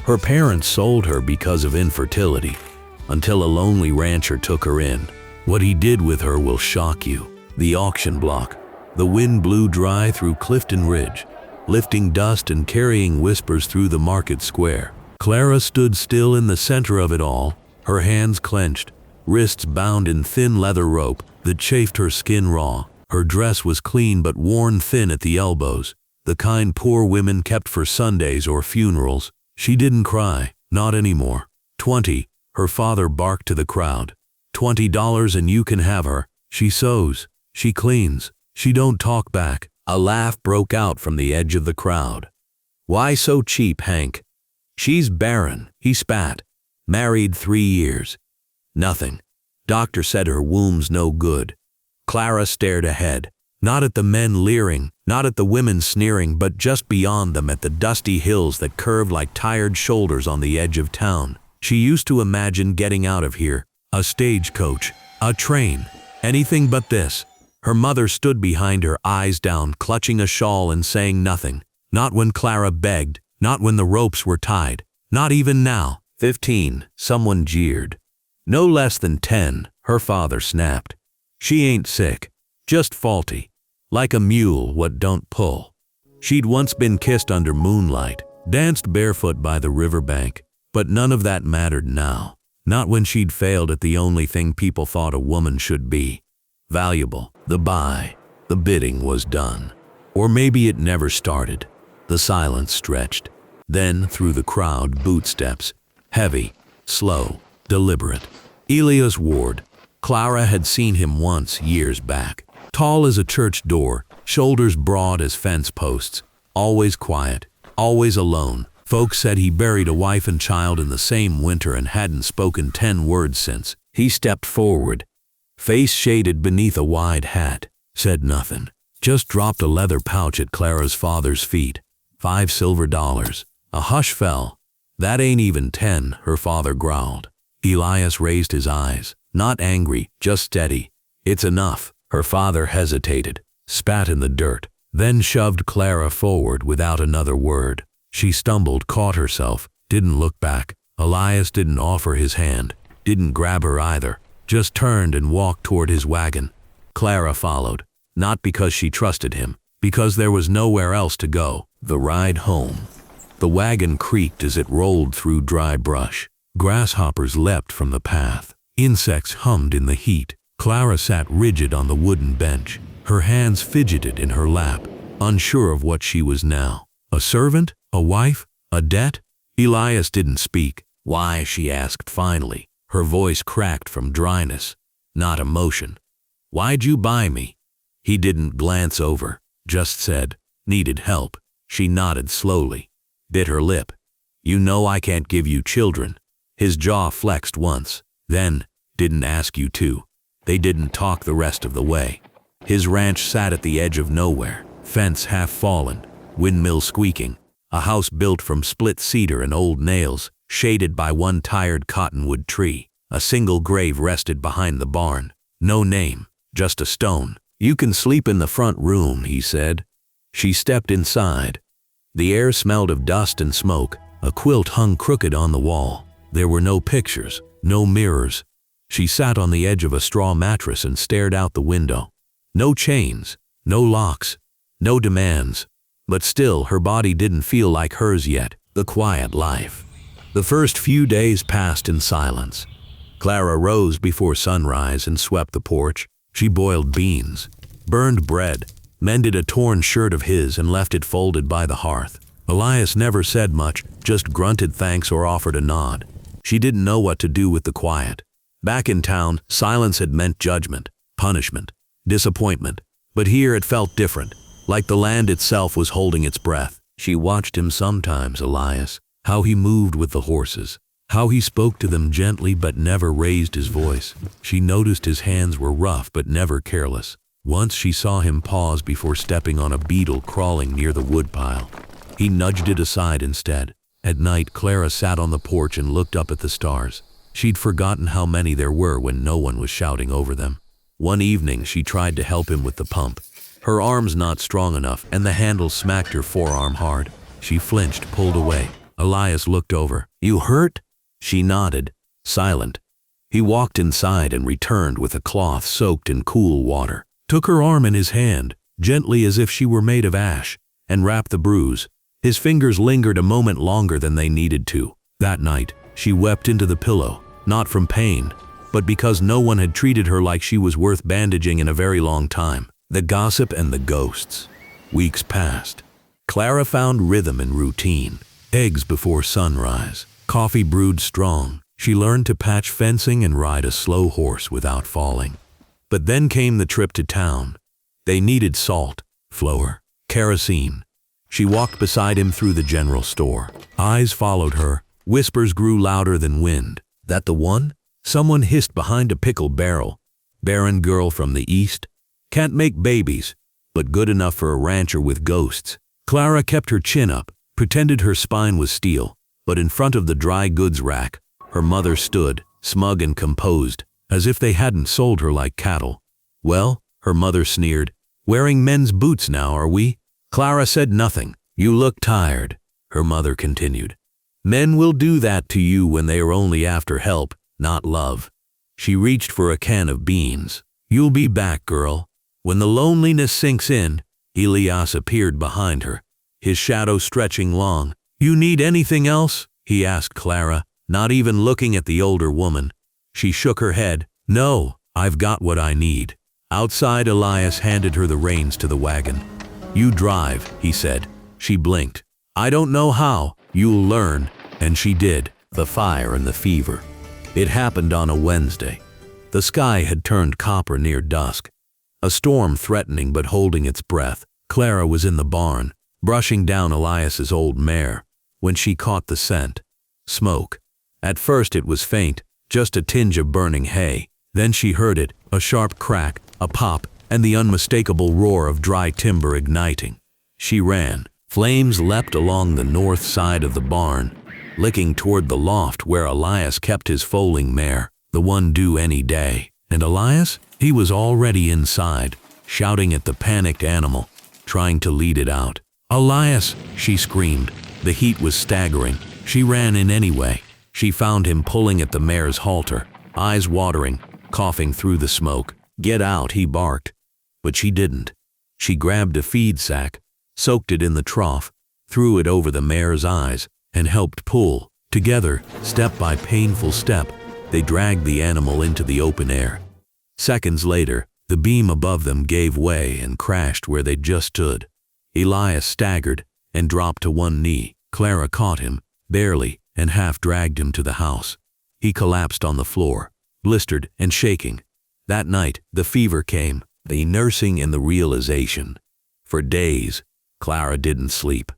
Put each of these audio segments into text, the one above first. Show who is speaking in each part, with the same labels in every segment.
Speaker 1: Her parents sold her because of infertility, until a lonely rancher took her in. What he did with her will shock you. The auction block. The wind blew dry through Clifton Ridge, lifting dust and carrying whispers through the market square. Clara stood still in the center of it all, her hands clenched, wrists bound in thin leather rope that chafed her skin raw. Her dress was clean but worn thin at the elbows, the kind poor women kept for Sundays or funerals. She didn't cry, not anymore. 20, her father barked to the crowd. $20 and you can have her. She sews, she cleans, she don't talk back. A laugh broke out from the edge of the crowd. Why so cheap, Hank? She's barren, he spat. Married 3 years. Nothing. Doctor said her womb's no good. Clara stared ahead, not at the men leering, not at the women sneering, but just beyond them at the dusty hills that curved like tired shoulders on the edge of town. She used to imagine getting out of here, a stagecoach, a train, anything but this. Her mother stood behind her, eyes down, clutching a shawl and saying nothing. Not when Clara begged, not when the ropes were tied, not even now. 15, someone jeered. No less than 10, her father snapped. She ain't sick, just faulty. Like a mule what don't pull. She'd once been kissed under moonlight, danced barefoot by the riverbank, but none of that mattered now. Not when she'd failed at the only thing people thought a woman should be. Valuable. The bidding was done. Or maybe it never started. The silence stretched. Then through the crowd, bootsteps. Heavy, slow, deliberate. Elias Ward. Clara had seen him once, years back. Tall as a church door, shoulders broad as fence posts. Always quiet, always alone. Folks said he buried a wife and child in the same winter and hadn't spoken 10 words since. He stepped forward, face shaded beneath a wide hat, said nothing. Just dropped a leather pouch at Clara's father's feet. $5 silver. A hush fell. That ain't even 10, her father growled. Elias raised his eyes, not angry, just steady. It's enough. Her father hesitated, spat in the dirt, then shoved Clara forward without another word. She stumbled, caught herself, didn't look back. Elias didn't offer his hand, didn't grab her either, just turned and walked toward his wagon. Clara followed, not because she trusted him, because there was nowhere else to go. The ride home. The wagon creaked as it rolled through dry brush. Grasshoppers leapt from the path. Insects hummed in the heat. Clara sat rigid on the wooden bench. Her hands fidgeted in her lap, unsure of what she was now. A servant? A wife? A debt? Elias didn't speak. Why? She asked finally. Her voice cracked from dryness, not emotion. Why'd you buy me? He didn't glance over, just said, needed help. She nodded slowly, bit her lip. You know I can't give you children. His jaw flexed once, then, didn't ask you to. They didn't talk the rest of the way. His ranch sat at the edge of nowhere, fence half fallen, windmill squeaking, a house built from split cedar and old nails, shaded by one tired cottonwood tree. A single grave rested behind the barn. No name, just a stone. You can sleep in the front room, he said. She stepped inside. The air smelled of dust and smoke. A quilt hung crooked on the wall. There were no pictures, no mirrors. She sat on the edge of a straw mattress and stared out the window. No chains, no locks, no demands. But still, her body didn't feel like hers yet. The quiet life. The first few days passed in silence. Clara rose before sunrise and swept the porch. She boiled beans, burned bread, mended a torn shirt of his and left it folded by the hearth. Elias never said much, just grunted thanks or offered a nod. She didn't know what to do with the quiet. Back in town, silence had meant judgment, punishment, disappointment. But here it felt different, like the land itself was holding its breath. She watched him sometimes, Elias, how he moved with the horses, how he spoke to them gently but never raised his voice. She noticed his hands were rough but never careless. Once she saw him pause before stepping on a beetle crawling near the woodpile. He nudged it aside instead. At night, Clara sat on the porch and looked up at the stars. She'd forgotten how many there were when no one was shouting over them. One evening, she tried to help him with the pump. Her arms not strong enough, and the handle smacked her forearm hard. She flinched, pulled away. Elias looked over. "You hurt?" She nodded, silent. He walked inside and returned with a cloth soaked in cool water, took her arm in his hand, gently as if she were made of ash, and wrapped the bruise. His fingers lingered a moment longer than they needed to. That night, she wept into the pillow, not from pain, but because no one had treated her like she was worth bandaging in a very long time. The gossip and the ghosts. Weeks passed. Clara found rhythm and routine. Eggs before sunrise, coffee brewed strong. She learned to patch fencing and ride a slow horse without falling. But then came the trip to town. They needed salt, flour, kerosene. She walked beside him through the general store. Eyes followed her. Whispers grew louder than wind. "That the one?" Someone hissed behind a pickle barrel. "Barren girl from the east? Can't make babies, but good enough for a rancher with ghosts." Clara kept her chin up, pretended her spine was steel, but in front of the dry goods rack, her mother stood, smug and composed, as if they hadn't sold her like cattle. "Well," her mother sneered, "wearing men's boots now, are we?" Clara said nothing. "You look tired," her mother continued. "Men will do that to you when they are only after help, not love." She reached for a can of beans. "You'll be back, girl." When the loneliness sinks in, Elias appeared behind her, his shadow stretching long. "You need anything else?" he asked Clara, not even looking at the older woman. She shook her head. "No, I've got what I need." Outside, Elias handed her the reins to the wagon. "You drive," he said. She blinked. "I don't know how. You'll learn." And she did. The fire and the fever. It happened on a Wednesday. The sky had turned copper near dusk. A storm threatening but holding its breath. Clara was in the barn, brushing down Elias's old mare, when she caught the scent. Smoke. At first it was faint, just a tinge of burning hay. Then she heard it, a sharp crack, a pop, and the unmistakable roar of dry timber igniting. She ran. Flames leapt along the north side of the barn, licking toward the loft where Elias kept his foaling mare, the one due any day. And Elias? He was already inside, shouting at the panicked animal, trying to lead it out. "Elias!" she screamed. The heat was staggering. She ran in anyway. She found him pulling at the mare's halter, eyes watering, coughing through the smoke. "Get out," he barked. But she didn't. She grabbed a feed sack, soaked it in the trough, threw it over the mare's eyes, and helped pull. Together, step by painful step, they dragged the animal into the open air. Seconds later, the beam above them gave way and crashed where they'd just stood. Elias staggered and dropped to one knee. Clara caught him, barely, and half dragged him to the house. He collapsed on the floor, blistered and shaking. That night, the fever came, the nursing and the realization. For days, Clara didn't sleep.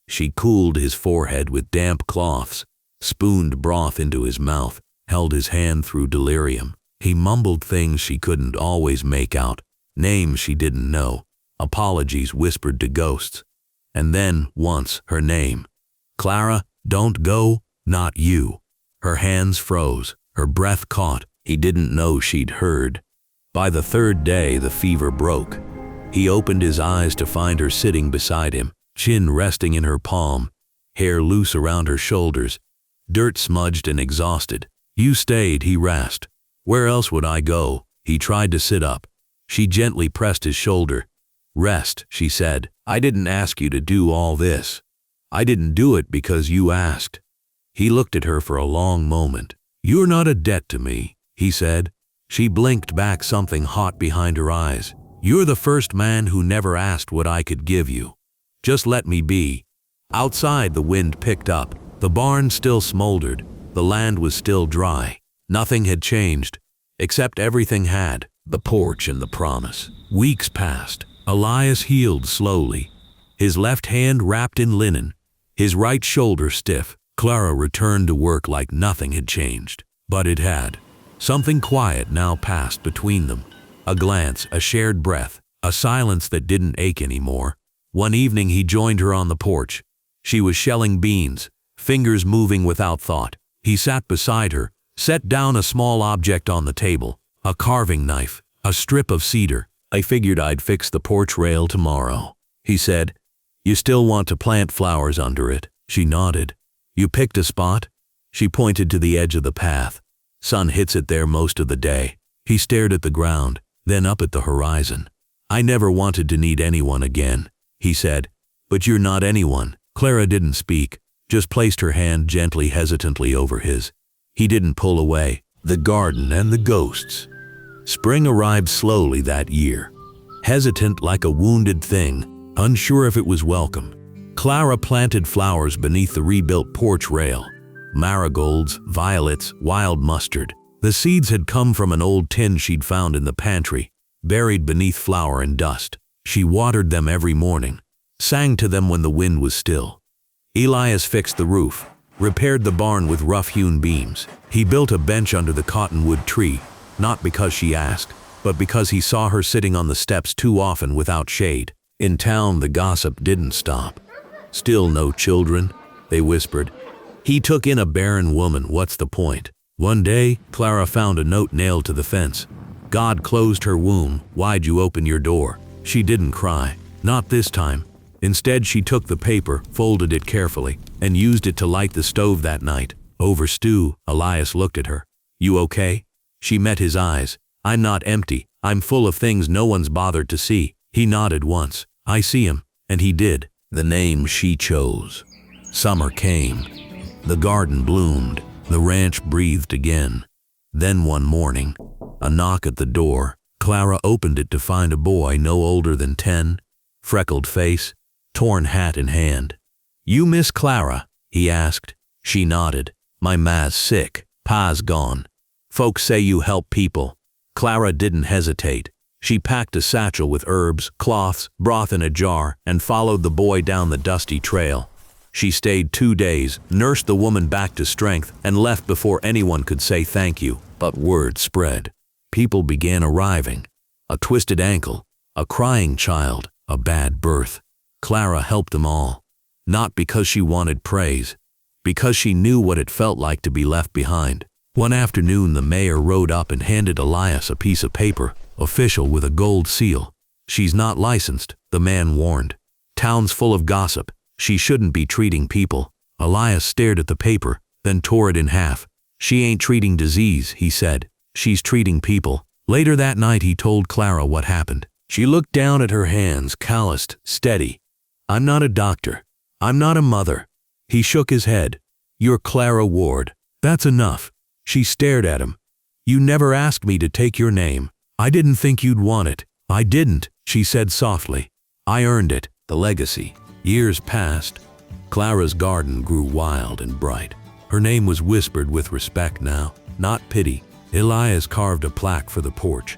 Speaker 1: She cooled his forehead with damp cloths, spooned broth into his mouth, held his hand through delirium. He mumbled things she couldn't always make out, names she didn't know, apologies whispered to ghosts. And then, once, her name. "Clara, don't go, not you." Her hands froze, her breath caught. He didn't know she'd heard. By the third day, the fever broke. He opened his eyes to find her sitting beside him, chin resting in her palm, hair loose around her shoulders, dirt smudged and exhausted. "You stayed," he rasped. "Where else would I go?" He tried to sit up. She gently pressed his shoulder. "Rest," she said. "I didn't ask you to do all this. I didn't do it because you asked." He looked at her for a long moment. "You're not a debt to me," he said. She blinked back, something hot behind her eyes. "You're the first man who never asked what I could give you. Just let me be." Outside, the wind picked up. The barn still smoldered. The land was still dry. Nothing had changed, except everything had, the porch and the promise. Weeks passed. Elias healed slowly, his left hand wrapped in linen, his right shoulder stiff. Clara returned to work like nothing had changed. But it had. Something quiet now passed between them. A glance, a shared breath, a silence that didn't ache anymore. One evening he joined her on the porch. She was shelling beans, fingers moving without thought. He sat beside her, set down a small object on the table, a carving knife, a strip of cedar. "I figured I'd fix the porch rail tomorrow," he said. "You still want to plant flowers under it?" She nodded. You picked a spot? She pointed to the edge of the path. Sun hits it there most of the day. He stared at the ground, then up at the horizon. I never wanted to need anyone again, he said. But you're not anyone. Clara didn't speak, just placed her hand gently, hesitantly over his. He didn't pull away. The garden and the ghosts. Spring arrived slowly that year, hesitant like a wounded thing, unsure if it was welcome. Clara planted flowers beneath the rebuilt porch rail. Marigolds, violets, wild mustard. The seeds had come from an old tin she'd found in the pantry, buried beneath flour and dust. She watered them every morning, sang to them when the wind was still. Elias fixed the roof, repaired the barn with rough-hewn beams. He built a bench under the cottonwood tree, not because she asked, but because he saw her sitting on the steps too often without shade. In town, the gossip didn't stop. Still no children, they whispered. He took in a barren woman, what's the point? One day, Clara found a note nailed to the fence. God closed her womb, why'd you open your door? She didn't cry, not this time. Instead, she took the paper, folded it carefully, and used it to light the stove that night. Over stew, Elias looked at her. You okay? She met his eyes. I'm not empty, I'm full of things no one's bothered to see. He nodded once. I see him, and he did. The name she chose. Summer came. The garden bloomed. The ranch breathed again. Then one morning, a knock at the door. Clara opened it to find a boy no older than 10, freckled face, torn hat in hand. You Miss Clara? He asked. She nodded. My ma's sick. Pa's gone. Folks say you help people. Clara didn't hesitate. She packed a satchel with herbs, cloths, broth in a jar, and followed the boy down the dusty trail. She stayed 2 days, nursed the woman back to strength, and left before anyone could say thank you. But word spread. People began arriving. A twisted ankle, a crying child, a bad birth. Clara helped them all. Not because she wanted praise, because she knew what it felt like to be left behind. One afternoon, the mayor rode up and handed Elias a piece of paper, official with a gold seal. She's not licensed, the man warned. Town's full of gossip. She shouldn't be treating people. Elias stared at the paper, then tore it in half. She ain't treating disease, he said. She's treating people. Later that night, he told Clara what happened. She looked down at her hands, calloused, steady. I'm not a doctor. I'm not a mother. He shook his head. You're Clara Ward. That's enough. She stared at him. You never asked me to take your name. I didn't think you'd want it. I didn't, she said softly. I earned it, the legacy. Years passed. Clara's garden grew wild and bright. Her name was whispered with respect now, not pity. Elias carved a plaque for the porch.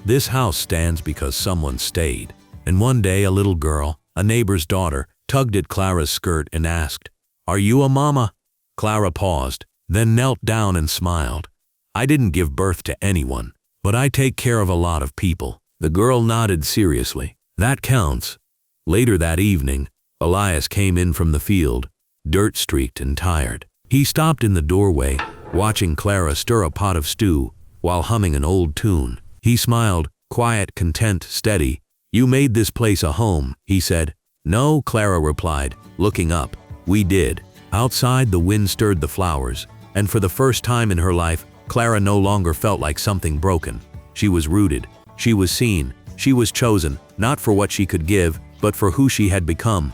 Speaker 1: This house stands because someone stayed. And one day a little girl, a neighbor's daughter, tugged at Clara's skirt and asked, Are you a mama? Clara paused, then knelt down and smiled. I didn't give birth to anyone, but I take care of a lot of people. The girl nodded seriously. That counts. Later that evening, Elias came in from the field, dirt-streaked and tired. He stopped in the doorway, watching Clara stir a pot of stew while humming an old tune. He smiled, quiet, content, steady. You made this place a home, he said. No, Clara replied, looking up. We did. Outside, the wind stirred the flowers, and for the first time in her life, Clara no longer felt like something broken. She was rooted. She was seen. She was chosen, not for what she could give, but for who she had become.